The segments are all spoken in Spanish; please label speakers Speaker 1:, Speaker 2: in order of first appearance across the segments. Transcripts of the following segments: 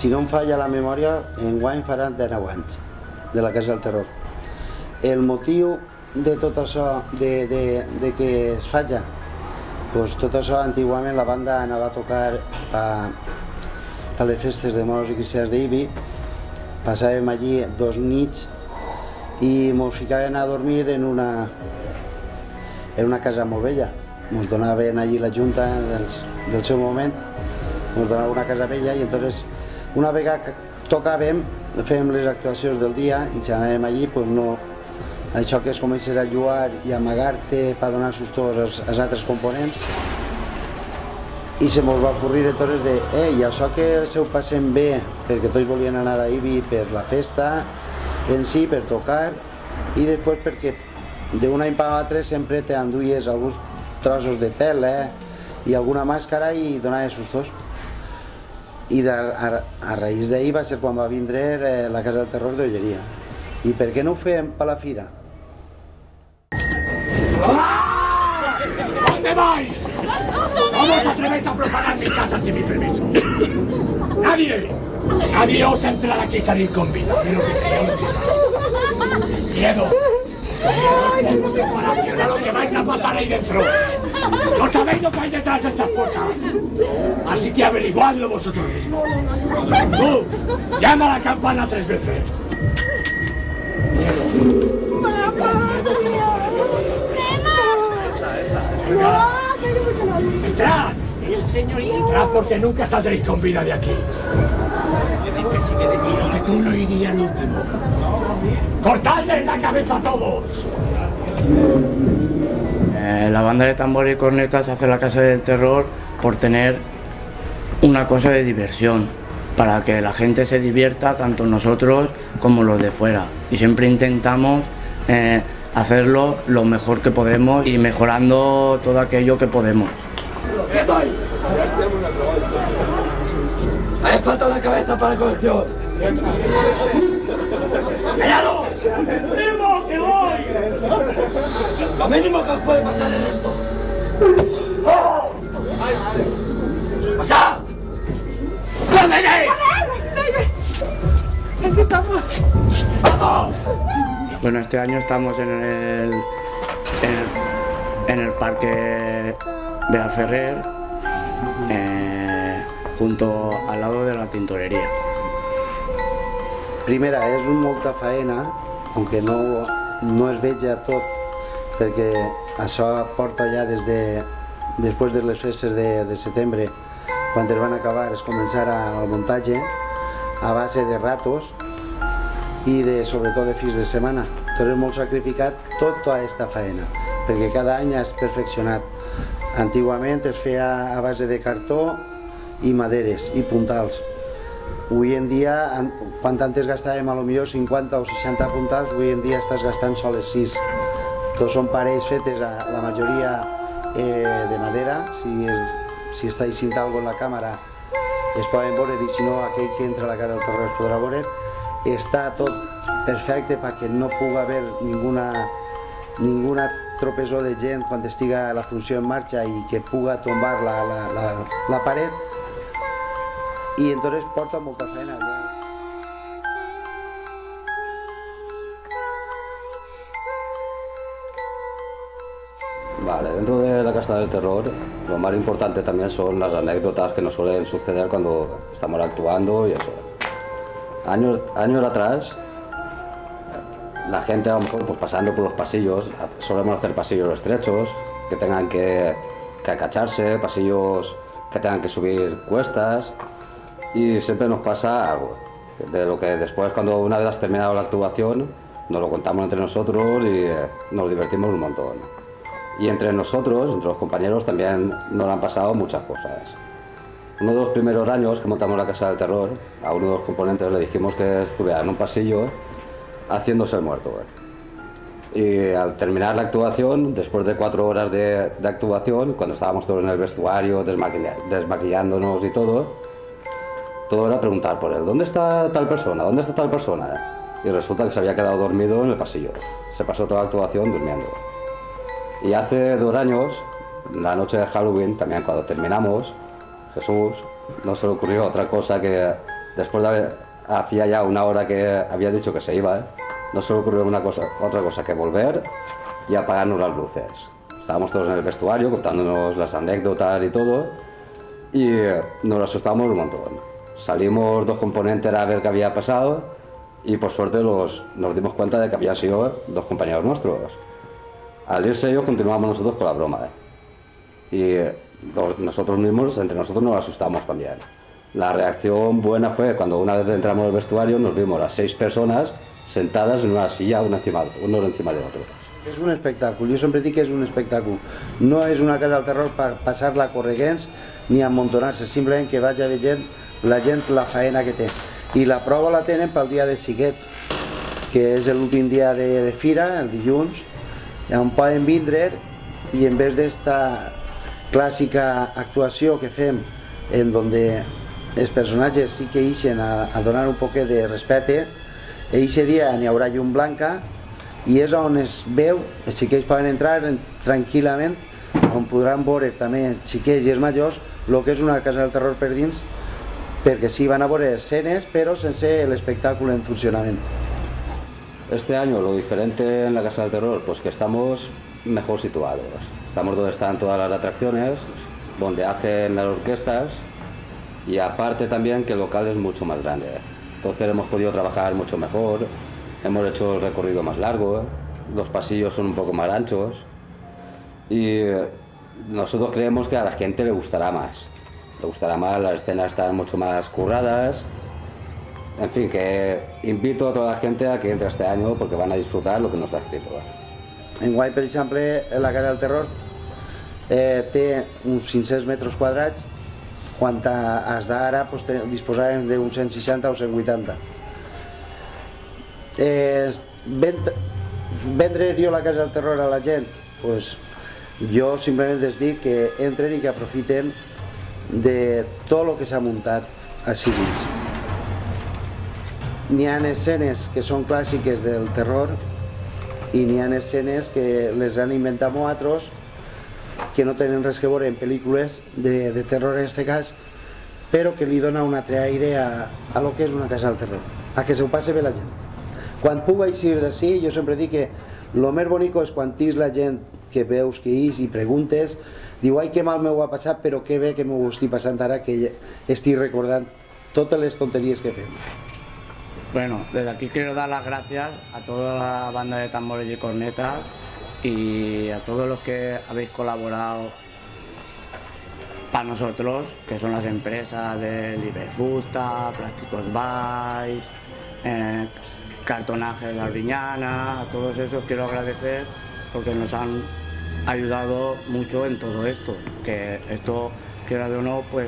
Speaker 1: si no em falla la memòria, enguany faran 19 anys de la Casa del Terror. El motiu de tot això, de que es faci, doncs tot això, antigament la banda anava a tocar a les festes de moros i cristians d'Ibi, passàvem allí 2 nits i ens ficaven a dormir en una casa molt vella. Ens donaven allí la junta del seu moment, ens donava una casa vella i entonces una vegada que tocàvem, fèiem les actuacions del dia i si anàvem allí, doncs no, això que es comences a jugar i amagar-te per donar sustos als altres components. I se mos va ocorrir entonces de, i això que se ho passem bé, perquè tots volien anar a Ibi per la festa en si, per tocar, i després perquè d'un any per l'altre sempre t'enduies alguns trossos de tela i alguna màscara i donaves sustos. I a raïs d'ahir va ser quan va vindre la Casa del Terror d'Olleria. I per què no ho fem per la fira?
Speaker 2: ¿Dónde vais? ¿Cómo os atrevéis a profanar mi casa sin mi permiso? Nadie os entrará aquí y salir con vida. Miedo es como preparación a lo que vais a pasar ahí dentro. No sabéis lo que hay detrás de estas puertas. Así que averiguadlo vosotros mismos. Tú, llama a la campana 3 veces. ¡Entrad! Entrad porque nunca saldréis con vida de aquí. Pero que tú no irías al último. ¡Cortadle la cabeza a todos!
Speaker 3: La banda de tambor y cornetas hace la Casa del Terror por tener una cosa de diversión, para que la gente se divierta, tanto nosotros como los de fuera. Y siempre intentamos hacerlo lo mejor que podemos y mejorando todo aquello que podemos.
Speaker 2: ¡Quieto ahí! ¡Hace falta una cabeza para la colección! ¡Callados! ¡Mínimo que voy! Lo mínimo que os puede pasar es esto. ¡Pasad! ¡Dónde ¡vamos!
Speaker 3: Bueno, este año estamos en el Parque Beaferrer, junto al lado de la tintorería.
Speaker 1: Primera, és molta faena, aunque no es veja tot, perquè això porta ja després de les festes de setembre, quan es van acabar, es començarà el muntatge a base de ratos i sobretot de fins de setmana. Tot és molt sacrificat tota aquesta faena, perquè cada any has perfeccionat. Antigament es feia a base de cartó i maderes i puntals. Avui en dia, quan antes gastàvem potser 50 o 60 puntals, avui en dia estàs gastant soles 6. Tots són parells fetes, la majoria de madera. Si està eixint alguna cosa en la càmera es poden veure, i si no, aquell que entra a la Casa del Terror es podrà veure. Està tot perfecte perquè no pugui haver ninguna tropezó de gent quan estiga la funció en marxa i que pugui tombar la paret. Y entonces porta molta feina.
Speaker 4: Vale, dentro de la Casa del Terror, lo más importante también son las anécdotas que nos suelen suceder cuando estamos actuando y eso. Años atrás, la gente a lo mejor pues, pasando por los pasillos, solemos hacer pasillos estrechos, que tengan que agacharse, pasillos que tengan que subir cuestas. Y siempre nos pasa algo, de lo que después, cuando una vez has terminado la actuación, nos lo contamos entre nosotros y nos divertimos un montón. Y entre nosotros, entre los compañeros, también nos han pasado muchas cosas. Uno de los primeros años que montamos la Casa del Terror, a uno de los componentes le dijimos que estuviera en un pasillo haciéndose el muerto. Y al terminar la actuación, después de 4 horas de actuación, cuando estábamos todos en el vestuario, desmaquillándonos y todo era preguntar por él, ¿dónde está tal persona? ¿Dónde está tal persona? Y resulta que se había quedado dormido en el pasillo. Se pasó toda la actuación durmiendo. Y hace 2 años, la noche de Halloween, también cuando terminamos, Jesús no se le ocurrió otra cosa que después hacía ya una hora que había dicho que se iba, no se le ocurrió otra cosa que volver y apagarnos las luces. Estábamos todos en el vestuario contándonos las anécdotas y todo, y nos asustamos un montón. Salimos 2 componentes a ver qué había pasado y por suerte nos dimos cuenta de que habían sido 2 compañeros nuestros. Al irse ellos continuamos nosotros con la broma. Y nosotros mismos, entre nosotros, nos asustamos también. La reacción buena fue cuando una vez entramos al vestuario nos vimos las 6 personas sentadas en una silla, uno encima de otro.
Speaker 1: És un espectacle, jo sempre dic que és un espectacle. No és una casa del terror per passar-la correguents ni amontonar-se, simplement que vagi veient la gent la faena que té. I la prova la tenen pel dia de Xiquets, que és l'últim dia de fira, el dilluns, on poden vindre i en vez d'esta clàssica actuació que fem en donde els personatges sí que ixen a donar un poquet de respecte, aquest dia n'hi haurà llum blanca i és on es veu, els xiquets poden entrar tranquil·lament, on podran veure també els xiquets i els majors el que és una casa del terror per dins, perquè sí van a veure escenes però sense l'espectacle en funcionament.
Speaker 4: Este año lo diferente en la Casa del Terror, pues que estamos mejor situados. Estamos donde están todas las atracciones, donde hacen las orquestas y aparte también que el local es mucho más grande. Entonces hemos podido trabajar mucho mejor, hemos hecho el recorrido más largo, los pasillos son un poco más anchos y nosotros creemos que a la gente le gustará más. Le gustará más, las escenas están mucho más curradas. En fin, que invito a toda la gente a que entre este año porque van a disfrutar lo que nos ha escrito.
Speaker 1: Enguany, per exemple, la Casa del Terror té uns 500 metres quadrats, quan has d'ara disposàvem d'uns 160 o 180. Vendre jo la Casa del Terror a la gent? Pues jo simplement els dic que entren i que aprofiten de tot el que s'ha muntat així dins. N'hi ha escenes que són clàssiques del terror i n'hi ha escenes que les han inventat altres que no tenen res que veure en pel·lícules de terror en aquest cas, però que li dona un altre aire a lo que és una casa del terror, a que se ho passe bé la gent. Quan puga eixir d'ací, jo sempre dic que lo més bonic és quan tens la gent que veus que ix i preguntes, diu, ai, que mal m'ho ha passat, però que bé que m'ho estic passant ara, que estic recordant totes les tonteries que fem.
Speaker 3: Bueno, desde aquí quiero dar las gracias a toda la banda de tambores y cornetas y a todos los que habéis colaborado para nosotros, que son las empresas de Liberfusta, Plásticos Vice, Cartonaje de la Arguiñana. A todos esos quiero agradecer porque nos han ayudado mucho en todo esto, que esto, quiera o no, pues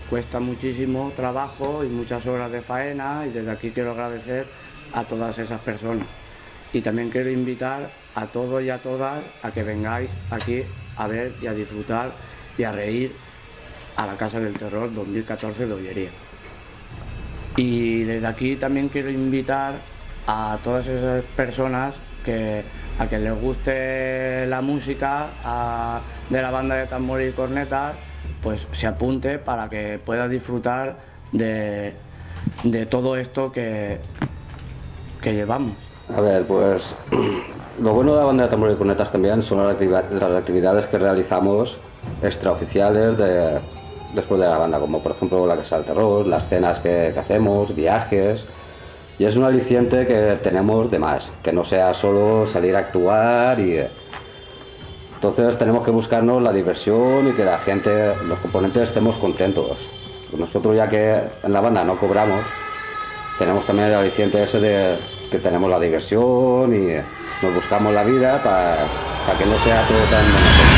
Speaker 3: cuesta muchísimo trabajo y muchas horas de faena, y desde aquí quiero agradecer a todas esas personas. Y también quiero invitar a todos y a todas a que vengáis aquí a ver y a disfrutar y a reír a la Casa del Terror 2014 de Ollería. Y desde aquí también quiero invitar a todas esas personas a que les guste la música de la banda de tambores y cornetas, pues se apunte para que pueda disfrutar de todo esto que llevamos.
Speaker 4: A ver, pues lo bueno de la banda de tambores y cornetas también son las actividades que realizamos extraoficiales después de la banda, como por ejemplo la Casa del Terror, las cenas que hacemos, viajes, y es un aliciente que tenemos de más, que no sea solo salir a actuar y... Entonces tenemos que buscarnos la diversión y que la gente, los componentes, estemos contentos. Nosotros, ya que en la banda no cobramos, tenemos también el aliciente ese de que tenemos la diversión y nos buscamos la vida para que no sea todo tan monótono.